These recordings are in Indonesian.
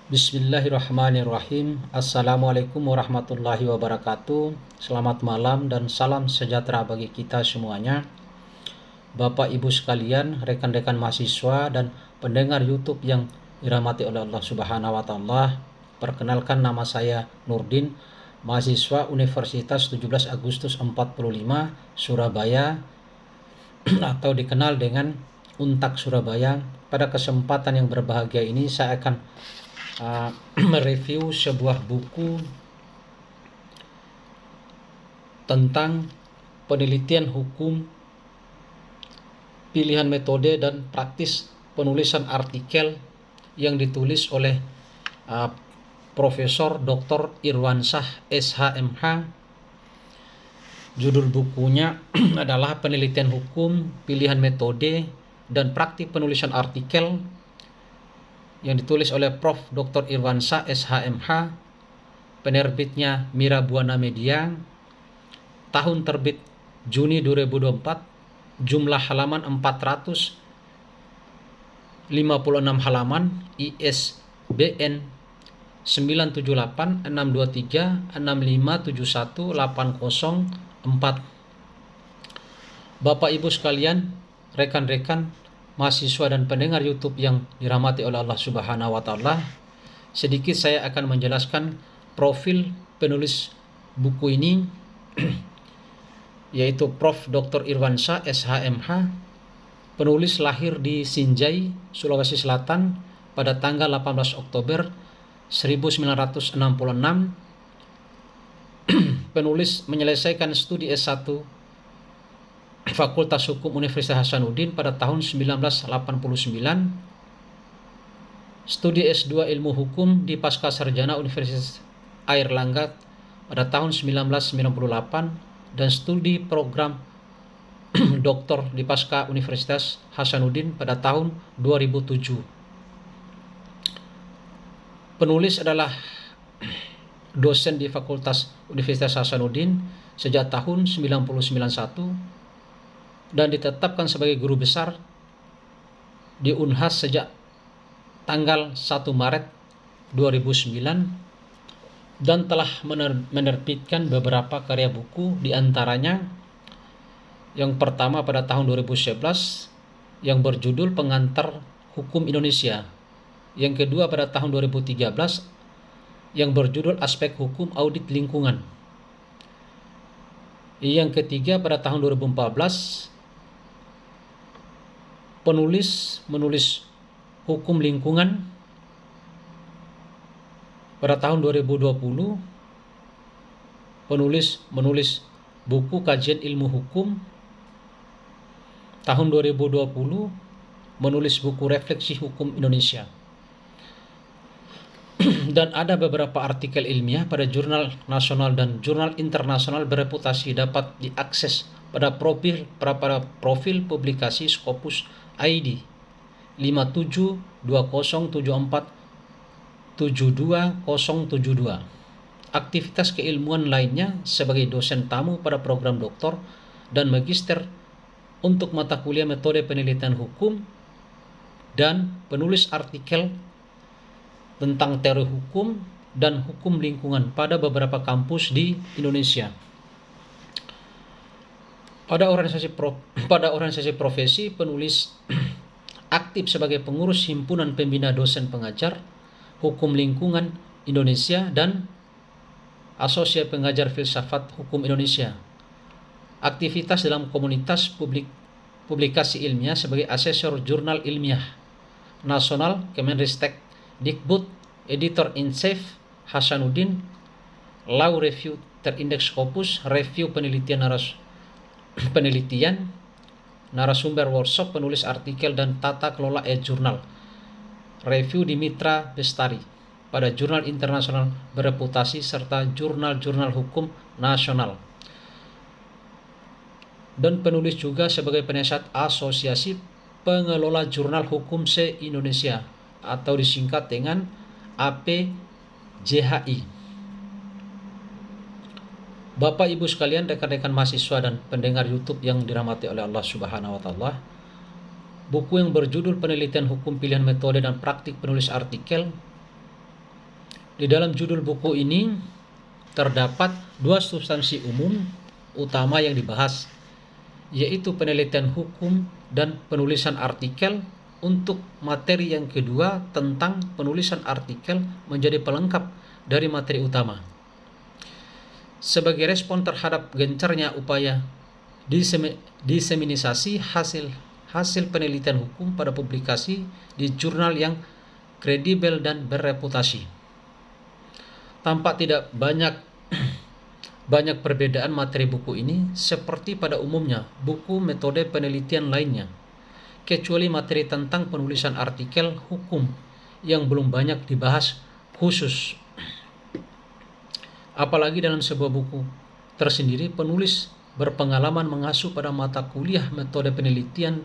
Bismillahirrahmanirrahim. Assalamualaikum warahmatullahi wabarakatuh. Selamat malam dan salam sejahtera bagi kita semuanya. Bapak Ibu sekalian, rekan-rekan mahasiswa dan pendengar YouTube yang dirahmati oleh Allah Subhanahu wa taala. Perkenalkan, nama saya Nurdin, mahasiswa Universitas 17 Agustus 45 Surabaya atau dikenal dengan Untak Surabaya. Pada kesempatan yang berbahagia ini saya akan mereview sebuah buku tentang penelitian hukum, pilihan metode dan praktis penulisan artikel yang ditulis oleh Profesor Dr. Irwansyah SHMH. Judul bukunya adalah Penelitian Hukum, Pilihan Metode dan Praktik Penulisan Artikel, yang ditulis oleh Prof. Dr. Irwansyah SHMH, penerbitnya Mira Buana Media, tahun terbit Juni 2024, jumlah halaman 456 halaman, ISBN 9786236571804. Bapak Ibu sekalian, rekan-rekan mahasiswa dan pendengar YouTube yang dirahmati oleh Allah Subhanahu wa taala, sedikit saya akan menjelaskan profil penulis buku ini yaitu Prof. Dr. Irwansyah SHMH. Penulis lahir di Sinjai, Sulawesi Selatan pada tanggal 18 Oktober 1966. Penulis menyelesaikan studi S1 Fakultas Hukum Universitas Hasanuddin pada tahun 1989, studi S2 Ilmu Hukum di Pascasarjana Universitas Airlangga pada tahun 1998, dan studi program doktor di Pasca Universitas Hasanuddin pada tahun 2007. Penulis adalah dosen di Fakultas Universitas Hasanuddin sejak tahun 1991 dan ditetapkan sebagai guru besar di Unhas sejak tanggal 1 Maret 2009 dan telah menerbitkan beberapa karya buku, diantaranya yang pertama pada tahun 2011 yang berjudul Pengantar Hukum Indonesia, yang kedua pada tahun 2013 yang berjudul Aspek Hukum Audit Lingkungan, yang ketiga pada tahun 2014 menulis hukum lingkungan. Pada tahun 2020 menulis buku kajian ilmu hukum. Tahun 2020 menulis buku refleksi hukum Indonesia. Dan ada beberapa artikel ilmiah pada jurnal nasional dan jurnal internasional bereputasi dapat diakses pada profil publikasi Scopus ID 5720747272. Aktivitas keilmuan lainnya sebagai dosen tamu pada program doktor dan magister untuk mata kuliah metode penelitian hukum dan penulis artikel tentang teori hukum dan hukum lingkungan pada beberapa kampus di Indonesia. Pada organisasi profesi, penulis aktif sebagai pengurus Himpunan Pembina Dosen Pengajar Hukum Lingkungan Indonesia dan Asosiasi Pengajar Filsafat Hukum Indonesia. Aktivitas dalam komunitas publikasi ilmiah sebagai asesor jurnal ilmiah nasional Kemenristek Dikbud, editor in chief Hasanuddin, Law Review Terindeks Scopus, review penelitian, narasumber workshop, penulis artikel dan tata kelola e-jurnal, review di Mitra Bestari pada jurnal internasional bereputasi serta jurnal-jurnal hukum nasional. Dan penulis juga sebagai penasihat Asosiasi Pengelola Jurnal Hukum se-Indonesia atau disingkat dengan APJHI. Bapak Ibu sekalian, rekan-rekan mahasiswa dan pendengar YouTube yang dirahmati oleh Allah Subhanahu wa taala, buku yang berjudul Penelitian Hukum, Pilihan Metode dan Praktik Penulis Artikel Di dalam judul buku ini terdapat dua substansi umum utama yang dibahas, yaitu penelitian hukum dan penulisan artikel. Untuk materi yang kedua tentang penulisan artikel menjadi pelengkap dari materi utama. Sebagai respon terhadap gencarnya upaya diseminisasi hasil penelitian hukum pada publikasi di jurnal yang kredibel dan bereputasi. Tampak tidak banyak perbedaan materi buku ini seperti pada umumnya buku metode penelitian lainnya, kecuali materi tentang penulisan artikel hukum yang belum banyak dibahas khusus. Apalagi dalam sebuah buku tersendiri, penulis berpengalaman mengasuh pada mata kuliah metode penelitian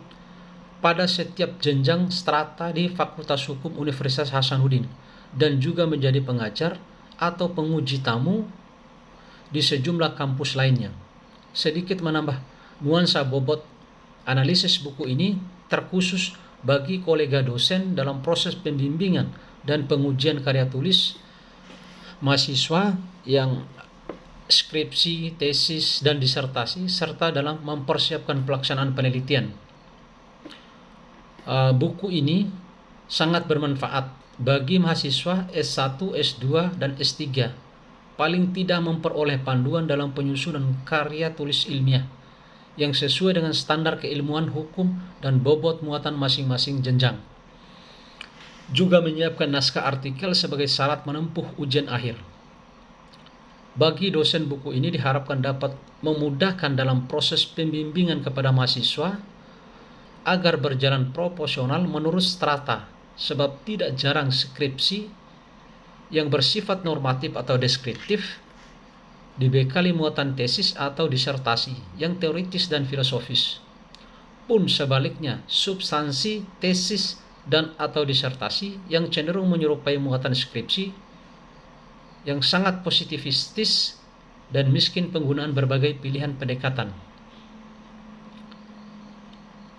pada setiap jenjang strata di Fakultas Hukum Universitas Hasanuddin dan juga menjadi pengajar atau penguji tamu di sejumlah kampus lainnya. Sedikit menambah nuansa bobot, analisis buku ini terkhusus bagi kolega dosen dalam proses pembimbingan dan pengujian karya tulis mahasiswa yang skripsi, tesis, dan disertasi, serta dalam mempersiapkan pelaksanaan penelitian. Buku ini sangat bermanfaat bagi mahasiswa S1, S2, dan S3, paling tidak memperoleh panduan dalam penyusunan karya tulis ilmiah yang sesuai dengan standar keilmuan hukum dan bobot muatan masing-masing jenjang. Juga menyiapkan naskah artikel sebagai syarat menempuh ujian akhir. Bagi dosen, buku ini diharapkan dapat memudahkan dalam proses pembimbingan kepada mahasiswa agar berjalan proporsional menurut strata, sebab tidak jarang skripsi yang bersifat normatif atau deskriptif dibekali muatan tesis atau disertasi yang teoritis dan filosofis. Pun sebaliknya, substansi tesis dan atau disertasi yang cenderung menyerupai muatan skripsi yang sangat positivistis dan miskin penggunaan berbagai pilihan pendekatan.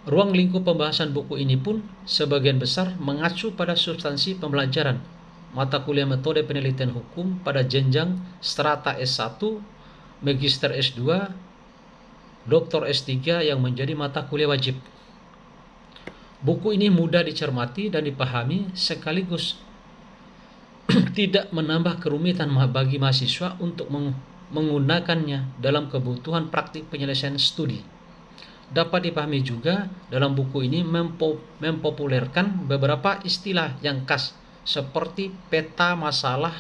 Ruang lingkup pembahasan buku ini pun sebagian besar mengacu pada substansi pembelajaran mata kuliah metode penelitian hukum pada jenjang strata S1, Magister S2, Doktor S3 yang menjadi mata kuliah wajib. Buku ini mudah dicermati dan dipahami sekaligus tidak menambah kerumitan bagi mahasiswa untuk menggunakannya dalam kebutuhan praktik penyelesaian studi. Dapat dipahami juga dalam buku ini mempopulerkan beberapa istilah yang khas seperti peta masalah,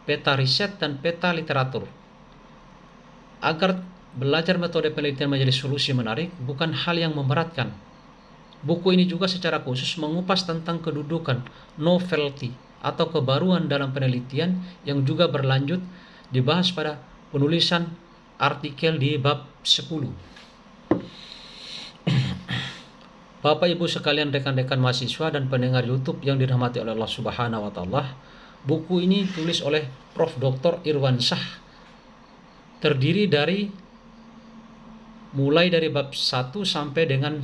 peta riset, dan peta literatur. Agar belajar metode penelitian menjadi solusi menarik bukan hal yang memberatkan. Buku ini juga secara khusus mengupas tentang kedudukan novelty atau kebaruan dalam penelitian yang juga berlanjut dibahas pada penulisan artikel di bab 10. Bapak Ibu sekalian, rekan-rekan mahasiswa dan pendengar YouTube yang dirahmati oleh Allah Subhanahu wa taala, buku ini ditulis oleh Prof. Dr. Irwansyah. Terdiri dari mulai dari bab 1 sampai dengan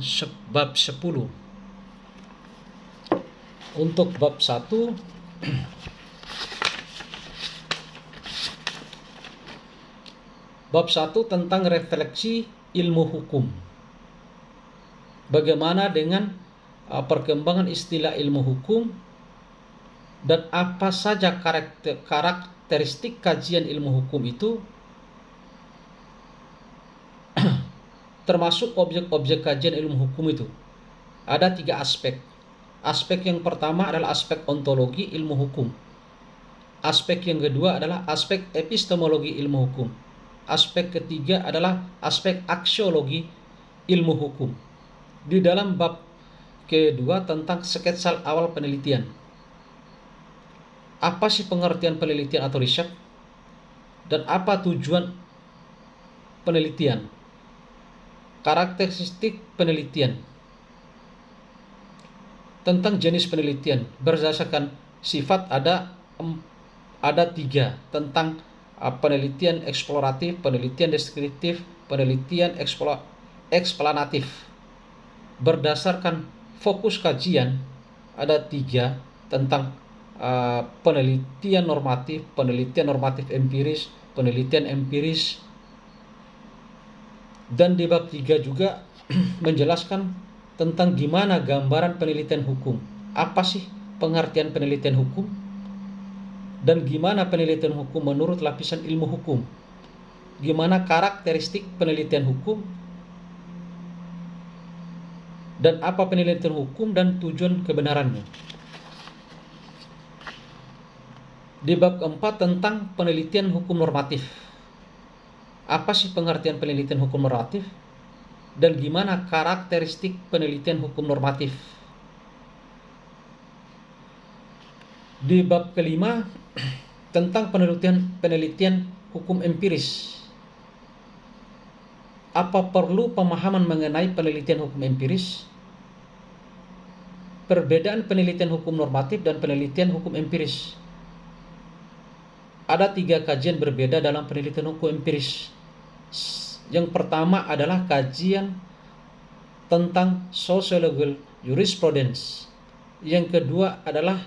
bab 10. Untuk bab 1 bab 1 tentang refleksi ilmu hukum. Bagaimana dengan perkembangan istilah ilmu hukum dan apa saja karakteristik kajian ilmu hukum itu, termasuk objek-objek kajian ilmu hukum itu. Ada 3 aspek. Aspek yang pertama adalah aspek ontologi ilmu hukum. Aspek yang kedua adalah aspek epistemologi ilmu hukum. Aspek ketiga adalah aspek aksiologi ilmu hukum. Di dalam bab kedua tentang sketsa awal penelitian. Apa sih pengertian penelitian atau riset? Dan apa tujuan penelitian? Karakteristik penelitian. Tentang jenis penelitian berdasarkan sifat ada 3, tentang penelitian eksploratif, penelitian deskriptif, penelitian eksplanatif. Berdasarkan fokus kajian ada 3, tentang penelitian normatif empiris, penelitian empiris. Dan di bab 3 juga menjelaskan tentang gimana gambaran penelitian hukum. Apa sih pengertian penelitian hukum? Dan gimana penelitian hukum menurut lapisan ilmu hukum? Gimana karakteristik penelitian hukum? Dan apa penelitian hukum dan tujuan kebenarannya? Di bab keempat tentang penelitian hukum normatif. Apa sih pengertian penelitian hukum normatif? Dan gimana karakteristik penelitian hukum normatif? Di bab kelima tentang penelitian hukum empiris. Apa perlu pemahaman mengenai penelitian hukum empiris? Perbedaan penelitian hukum normatif dan penelitian hukum empiris. Ada 3 kajian berbeda dalam penelitian hukum empiris. Yang pertama adalah kajian tentang sociological jurisprudence. Yang kedua adalah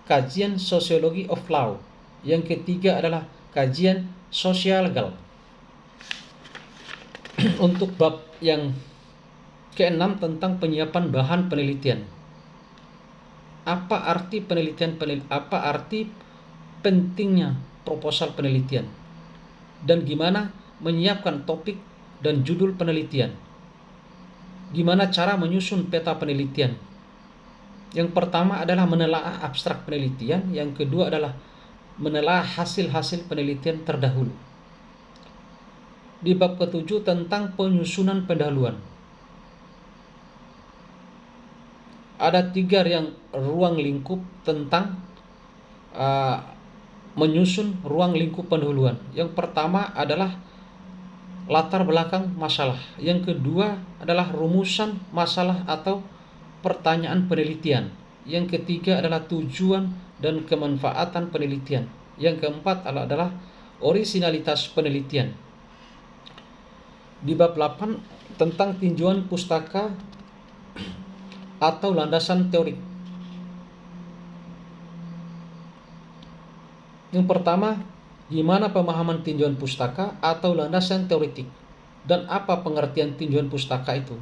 kajian sociology of law. Yang ketiga adalah kajian social legal. Untuk bab yang keenam tentang penyiapan bahan penelitian. Apa arti pentingnya proposal penelitian? Dan gimana menyiapkan topik dan judul penelitian? Gimana cara menyusun peta penelitian? Yang pertama adalah menelaah abstrak penelitian, yang kedua adalah menelaah hasil-hasil penelitian terdahulu. Di bab ke-7 tentang penyusunan pendahuluan. Ada 3 ruang lingkup tentang menyusun ruang lingkup pendahuluan. Yang pertama adalah latar belakang masalah. Yang kedua adalah rumusan masalah atau pertanyaan penelitian. Yang ketiga adalah tujuan dan kemanfaatan penelitian. Yang keempat adalah orisinalitas penelitian. Di bab 8 tentang tinjauan pustaka atau landasan teorik. Yang pertama, gimana pemahaman tinjauan pustaka atau landasan teoretik, dan apa pengertian tinjauan pustaka itu?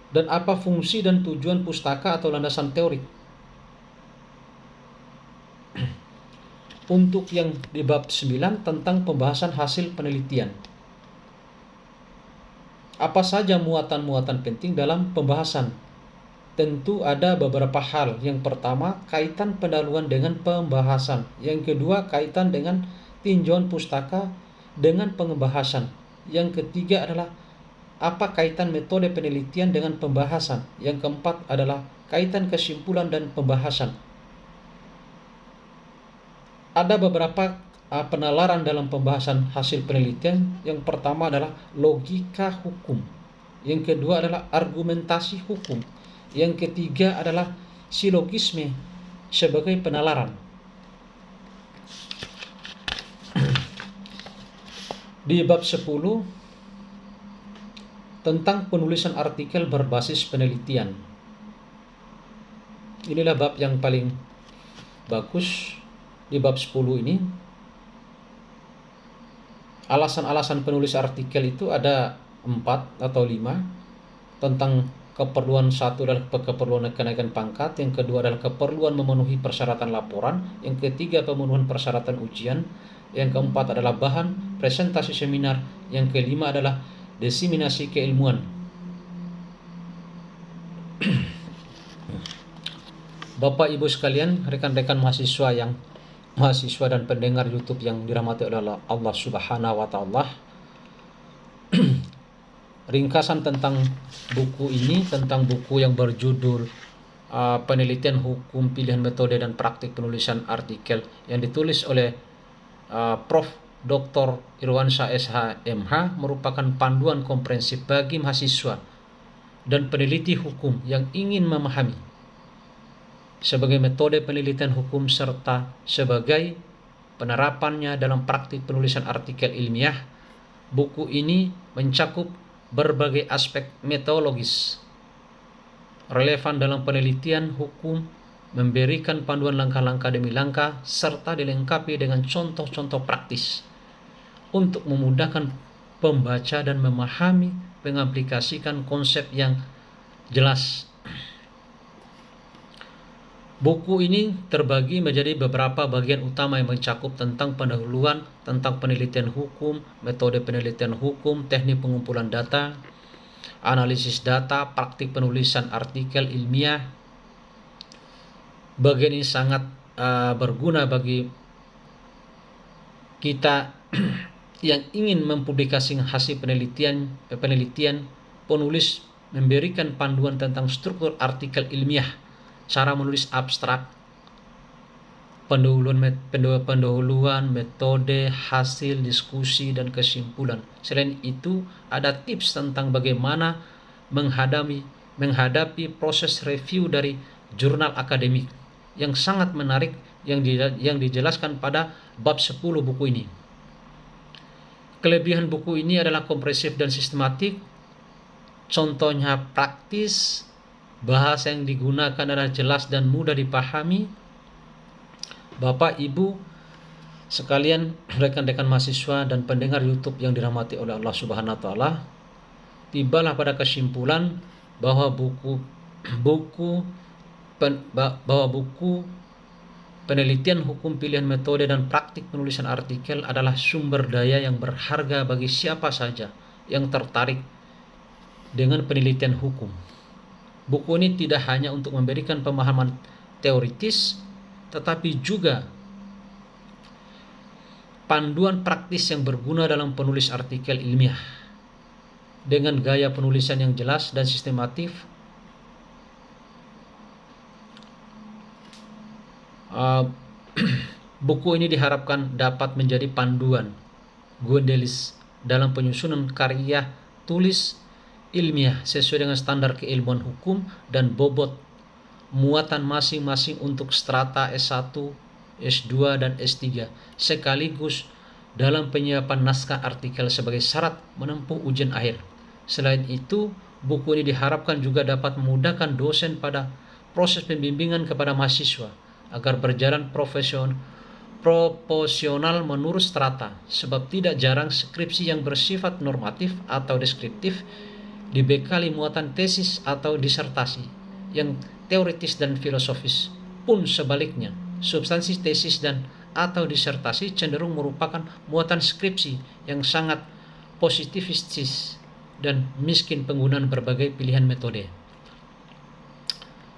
Dan apa fungsi dan tujuan pustaka atau landasan teorik? Untuk yang di bab 9 tentang pembahasan hasil penelitian. Apa saja muatan-muatan penting dalam pembahasan? Tentu ada beberapa hal. Yang pertama, kaitan pendahuluan dengan pembahasan. Yang kedua, kaitan dengan tinjauan pustaka dengan pembahasan. Yang ketiga adalah apa kaitan metode penelitian dengan pembahasan. Yang keempat adalah kaitan kesimpulan dan pembahasan. Ada beberapa penalaran dalam pembahasan hasil penelitian. Yang pertama adalah logika hukum. Yang kedua adalah argumentasi hukum. Yang ketiga adalah silogisme sebagai penalaran. Di bab 10 tentang penulisan artikel berbasis penelitian. Inilah bab yang paling bagus. Di bab 10 ini alasan-alasan penulis artikel itu ada 4 atau 5. Tentang keperluan 1 adalah keperluan kenaikan pangkat, yang kedua adalah keperluan memenuhi persyaratan laporan, yang ketiga pemenuhan persyaratan ujian, yang keempat adalah bahan presentasi seminar, yang kelima adalah diseminasi keilmuan. Bapak Ibu sekalian, rekan-rekan mahasiswa dan pendengar YouTube yang dirahmati oleh Allah Subhanahu wa taala. Ringkasan tentang buku ini, tentang buku yang berjudul Penelitian Hukum, Pilihan Metode dan Praktik Penulisan Artikel, yang ditulis oleh Prof. Dr. Irwansyah SH MH, merupakan panduan komprehensif bagi mahasiswa dan peneliti hukum yang ingin memahami sebagai metode penelitian hukum serta sebagai penerapannya dalam praktik penulisan artikel ilmiah. Buku ini mencakup berbagai aspek metodologis relevan dalam penelitian hukum memberikan panduan langkah-langkah demi langkah, serta dilengkapi dengan contoh-contoh praktis untuk memudahkan pembaca dan memahami, mengaplikasikan konsep yang jelas. Buku ini terbagi menjadi beberapa bagian utama yang mencakup tentang pendahuluan, tentang penelitian hukum, metode penelitian hukum, teknik pengumpulan data, analisis data, praktik penulisan artikel ilmiah. Bagian ini sangat berguna bagi kita yang ingin mempublikasikan hasil penelitian. Penulis memberikan panduan tentang struktur artikel ilmiah, cara menulis abstrak, pendahuluan, metode, hasil, diskusi, dan kesimpulan. Selain itu, ada tips tentang bagaimana menghadapi proses review dari jurnal akademik yang sangat menarik yang dijelaskan pada bab 10 buku ini. Kelebihan buku ini adalah komprehensif dan sistematik. Contohnya praktis, bahasa yang digunakan adalah jelas dan mudah dipahami. Bapak, Ibu sekalian, rekan-rekan mahasiswa dan pendengar YouTube yang dirahmati oleh Allah Subhanahu wa taala, tibalah pada kesimpulan bahwa buku penelitian hukum, pilihan metode, dan praktik penulisan artikel adalah sumber daya yang berharga bagi siapa saja yang tertarik dengan penelitian hukum. Buku ini tidak hanya untuk memberikan pemahaman teoritis, tetapi juga panduan praktis yang berguna dalam penulis artikel ilmiah. Dengan gaya penulisan yang jelas dan sistematif, buku ini diharapkan dapat menjadi panduan Gundelis dalam penyusunan karya tulis ilmiah sesuai dengan standar keilmuan hukum dan bobot muatan masing-masing untuk strata S1, S2, dan S3, sekaligus dalam penyiapan naskah artikel sebagai syarat menempuh ujian akhir. Selain itu, buku ini diharapkan juga dapat memudahkan dosen pada proses pembimbingan kepada mahasiswa agar berjalan proporsional menurut strata, sebab tidak jarang skripsi yang bersifat normatif atau deskriptif dibekali muatan tesis atau disertasi yang teoritis dan filosofis. Pun sebaliknya, substansi tesis dan atau disertasi cenderung merupakan muatan skripsi yang sangat positivistis dan miskin penggunaan berbagai pilihan metode.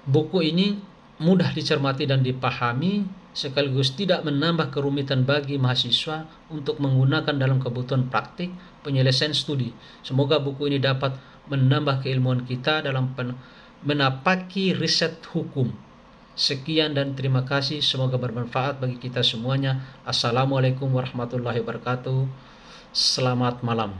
Buku ini mudah dicermati dan dipahami, sekaligus tidak menambah kerumitan bagi mahasiswa untuk menggunakan dalam kebutuhan praktik penyelesaian studi. Semoga buku ini dapat menambah keilmuan kita dalam menapaki riset hukum. Sekian dan terima kasih, semoga bermanfaat bagi kita semuanya. Assalamualaikum warahmatullahi wabarakatuh. Selamat malam.